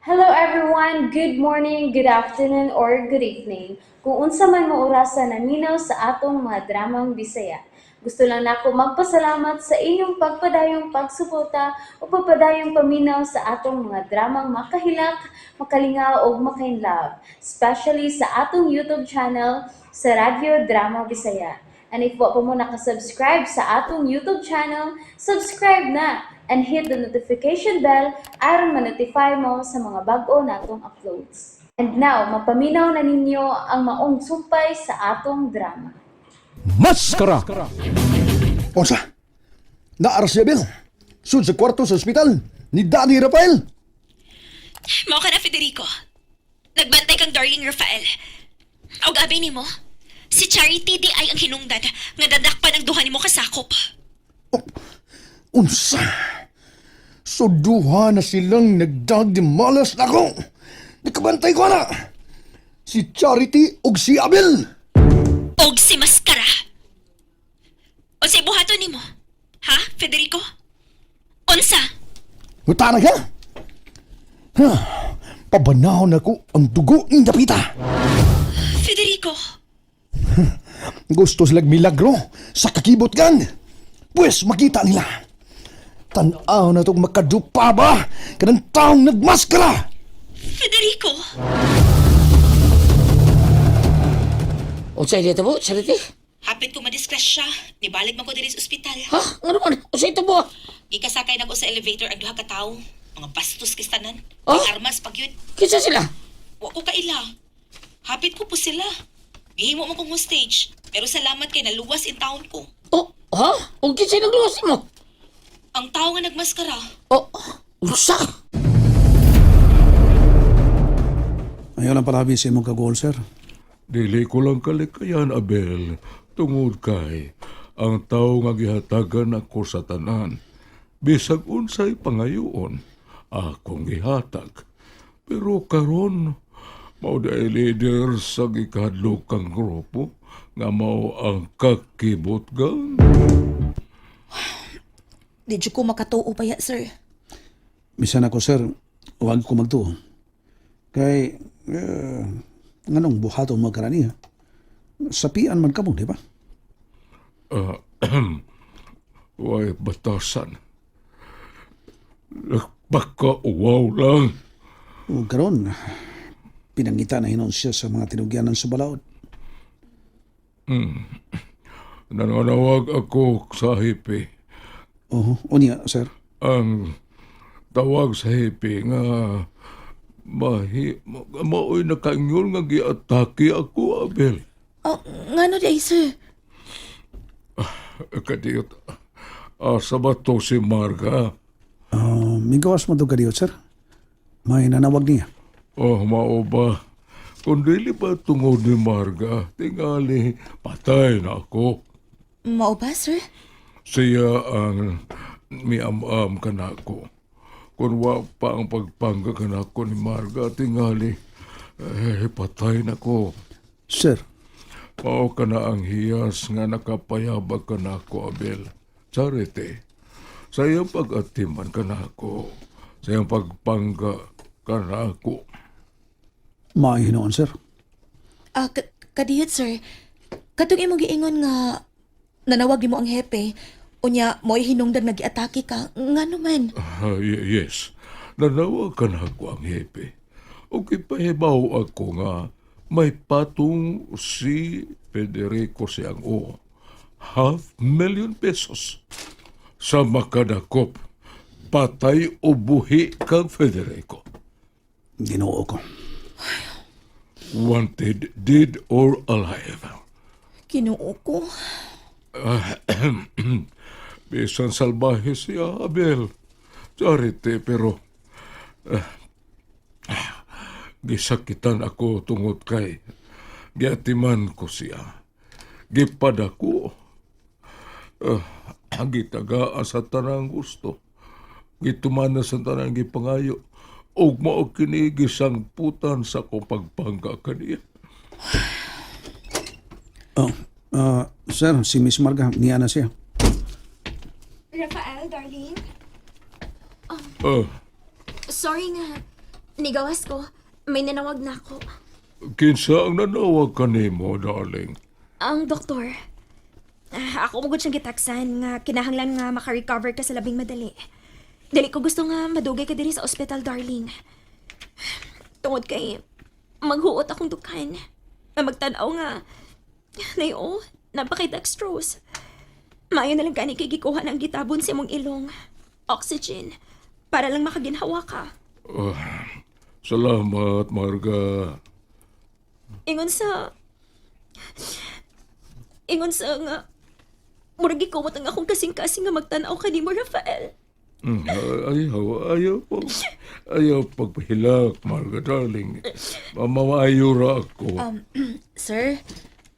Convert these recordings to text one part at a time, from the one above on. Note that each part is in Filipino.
Hello everyone, good morning, good afternoon, or good evening. Kung unsa man mo orasan naminaw sa atong mga dramang Bisaya. Gusto lang nako magpasalamat sa inyong pagpadayong pagsuporta o pagpadayong paminaw sa atong mga dramang makahilak, makalingaw o makainlove, especially sa atong YouTube channel sa Radyo Drama Bisaya. And if wa pa mo nakasubscribe sa atong YouTube channel, subscribe na and hit the notification bell aron ma-notify mo sa mga bag-o natong uploads. And now, mapaminaw na ninyo ang maong sumpay sa atong drama. Maskara! Onsa? Naaras siya, Bill. Sud sa kwarto sa ospital ni Daddy Rafael. Mao ka na, Federico. Nagbantay kang darling Rafael. Og abi nimo, si Charity di ay ang hinungdan nga dadakpan ang duha nimo kasakop. Unsa? So duha na silang nagdagdimalas na ako. Nakabantay ko na. Si Charity ug si Abel. Og si Maskara. O si buhaton nimo. Ha, Federico? Unsa? Mutana ka? Ha, pabanahon ako ang dugo ng dapita. Federico, Gusto silang milagro sa kakibot kan. Pues makita nila. Tanaw na itong makadupa ba kanang taong nagmaskara. Federico. Unsay dito mo, Charity? Hapit ko madisgrasya. Nibalik man ko diri sa ospital. Ha? Ano man? Unsay ito mo? Gikasakay na ko sa elevator ang duha ka tawo. Mga bastos kistanan. Oh? May armas pag yun. Kinsa sila? Wa ko kaila. Hapit ko po sila. Gihimo mo kong hostage. Pero salamat kay naluwas in town ko. Oh, ha? O kinsay nagluwas mo? Ang tao nga nagmaskara. Oh, unsa? Ayaw lang parabi sa imong kagol, sir. Dili ko lang kalikayan, Abel, tungod kay ang tao nga gihatagan ako sa tanan. Bisag unsay pangayoon, akong gihatag. Pero karon, mao day leader sa gikadlok kang grupo nga mao ang kakibot gang. Di ko makatuo pa ya, sir. Bisan ako, sir, huwag ko magtuo. Kay, nganong buhaton mo karani, ha? Sapian man ka mo, di ba? Way batasan. Baka uwaw lang. O karon, pinangita na hinon siya sa mga tinugyanan sa balaod. Nananawag ako sa hipi. Unya, sir. Ang tawag sa hipi nga mao'y nakaingon nga giatake ako, Abel. Oh, ngano di ay, sir? Kadiyot, asa ba to si Marga? Migawas mo to kadiyot, sir. May nanawag niya. Oh, mao ba? Kung dili pa tungod ni Marga, tingali patay na ako. Mao ba, sir? Siya ang miam-am kanako. Kung wa pa ang pagpangga kanako ni Marga, tingali patay na ko. Sir, Mao ka na ang hiyas nga nakapayabag ka na ako, Abel. Charity, sa iyong pag-atiman ka na ako, sa iyong pagpangga ka na ako. maihinoon, sir. Kadiyot, sir. Katong imong giingon nga nanawag nimo ang hepe, unya mo'y hinungdan nga giatake ka. Ngano man? Yes, nanawag ka na ako ang hepe. O kipahibaw ako nga may patong si Federico siyang o. 500,000 pesos. Sa makadakop, patay o buhi kang Federico. Ginoo ko. Wanted, dead or alive. Kinuo ko. Bisan salbahe siya, Abel. Charity, pero gisakitan ako tungod kay giatiman ko siya. Gipadako. Gitagaan sa tanang gusto. Gituman na sa tanang gipangayo. Og mao kini gisangputan sa kong pagpangga kaniya. Sir, si Miss Marga, niya na siya. Rafael, darling? Ah, Sorry nga. Nigawas ko. May nanawag na ako. Kinsa ang nanawag ka nimo, darling? Ang doktor. Ako mugod siyang gitaksan nga kinahanglan nga makarecover ka sa labing madali. Dali ko gusto nga madugay ka diri sa ospital, darling. Tungod kay maghuot akong dukan. Na magtanaw nga. Nayo, napaka-dextrose. Maayo na lang gani kay gikuha ng gitabon sa imong ilong. Oxygen. Para lang makaginhawa ka. Salamat, Marga. Ingon sa nga murag gikumot ang akong kasing-kasing nga magtanaw kanimo, Rafael. Ayaw pagpahilak, Marga, darling. Mamawayo ra ako. Sir,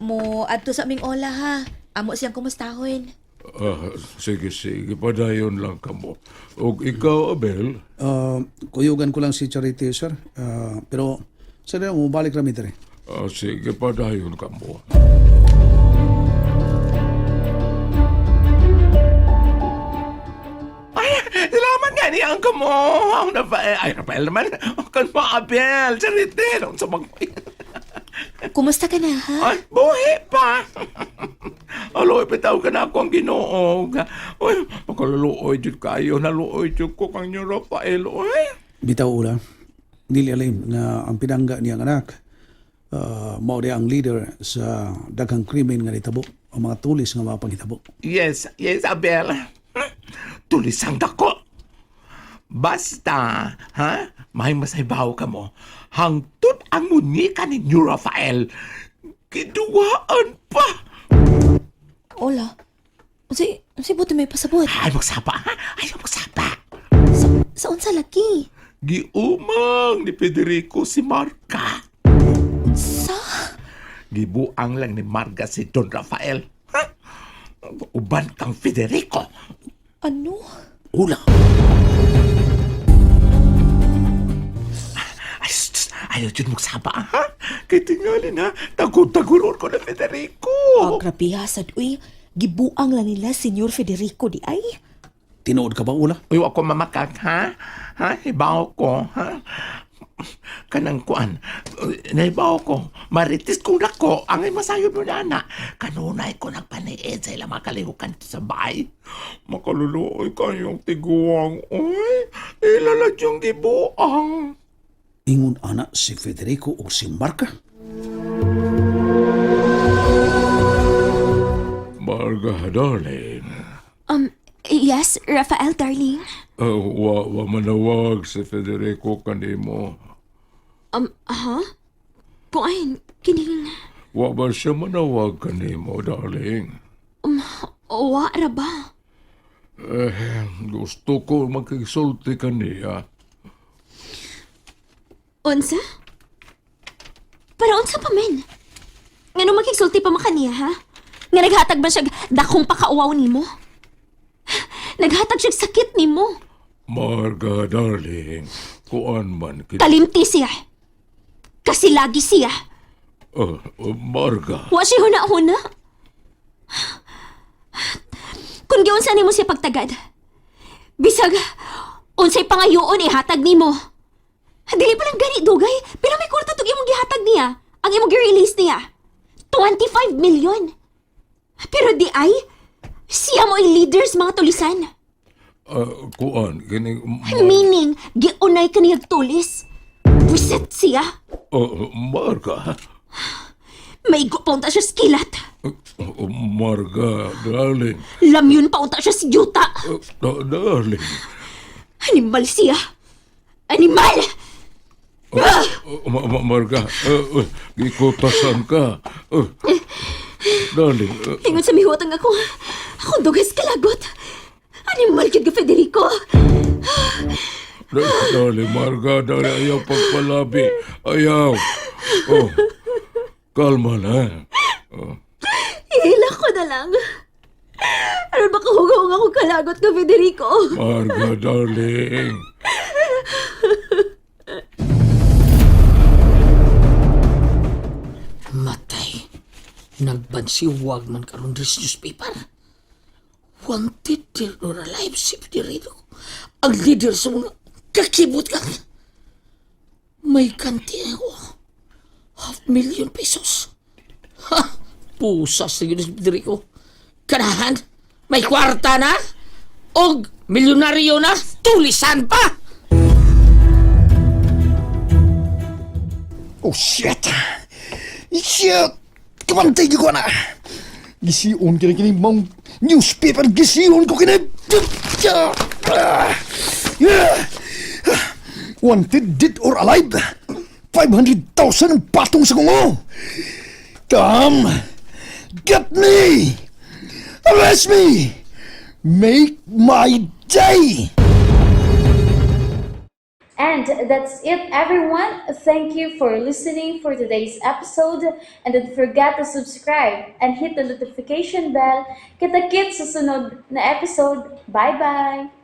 mo adto sa aming ola ha. Amo siyang kumustahon. Sige, padayon lang ka mo. O ikaw, Abel, Kuyugan ko lang si Charity, sir. Pero, sir, mo balik rami diri. sige, padayon ka mo. Salamat nga ni ang mo. Rafael naman. Kan mo, Abel. Charity. Nung sa Kumusta ka na ha? Ay, buhi pa. Aloy, pitaw ka na ako ang ginoo. Uy, makaluloy dyan kayo. Naluoy dyan ko kang niyo, Rafael. Uy. Bitaw ula, dili alim na ang pinangga niyang anak mao di ang leader sa daghang krimen nga nitabo, ang mga tulis nga mga panghitabo. Yes, Abel. Tulis ang dako. Basta, ha? May masaybaw ka mo. Hangtod ang munika ni Rafael. Kiduwaan pa. Ola. Si buti may pasabot. Ay, magsapa, ha? Ayaw magsapa. Sa unsa lagi? Giumang ni Federico si Marga. Sa? Gibuang lang ni Marga si Don Rafael. Ha? Uban kang Federico. Ano? Ula, Ay, ayaw dyan magsapa, ha? Kaya tingalin, ha? Tagod-tagulor ko na Federico. Agrapihasad, uy. Gibuang lang nila Senyor Federico di ay. tinuod ka ba ula? Uy, ako mamakag, ha? Ha? Ibaw ko, ha? Kanang kuan. Naibaw ko. Maritis kong dako. Ang masayod mo na. Kanunay ko nagpaniid sa ilang makalihukan sa bahay. Makaluluoy kayong tiguang. Uy, ilalag yung gibuang. Ingon ana si Federico o si Marca? Marga, darling. Yes, Rafael, darling. Wa manawag si Federico kanimo. Kuan, kining... Wa ba siya manawag kanimo, darling? Wa ra ba? Gusto ko magkisulti kaniya. Unsa? Pero unsa pa men? Ngano magigsulti pa makaniya, ha? Nga naghatag ba siya dakong pakauwaw nimo? Naghatag siya sakit nimo. Marga, darling. Kuan man kita. Kalimti siya. Kasi lagi siya. Marga. Wa siya huna-huna. Kung giunsa nimo siya pagtagad. Bisag, unsay pangayoon ihatag nimo. Dili pa lang gani dugay, pero may kwarta tug imong gihatag niya. Ang imong gi-release niya. 25 million. Pero di ay, siya mo leaders mga tulisan. Kuan, kining... Meaning, giunay ka niyag tulis. Buset siya. Marga. May paunta siya skilat. Marga, darling. Lamyun paunta siya si Yuta. Darling. Animal siya. Animal! Marga, gikutasan ka. Darling. Ingon sa mihuatang akong dugas kalagot. Animal yun ka, Federico. Darling, Marga, darling, ayaw pagpalabi. Ayaw. Kalma na. Ihila ko na lang. Ano ba kahugong ako kalagot ka, Federico? Marga, darling. Matay. Nagbansiwag man karon sa newspaper. Wanted dead or alive si Federico. Ang leader sa mga kakibot ka. May ganti ako. ₱500,000. Ha! Pusa sa Diyos, Federico. Kanahan, may kwarta na? Og milyonaryo na? Tulisan pa! Oh, shit! Shit! Kamantay ko na! Gisiyon ka na kini mong newspaper, gisiyon ko kini! Wanted, dead or alive, 500,000 ang patong sa kungo! Come! Get me! Arrest me! Make my day! And that's it, everyone. Thank you for listening for today's episode. And don't forget to subscribe and hit the notification bell. Kita-kits sa sunod na episode. Bye-bye!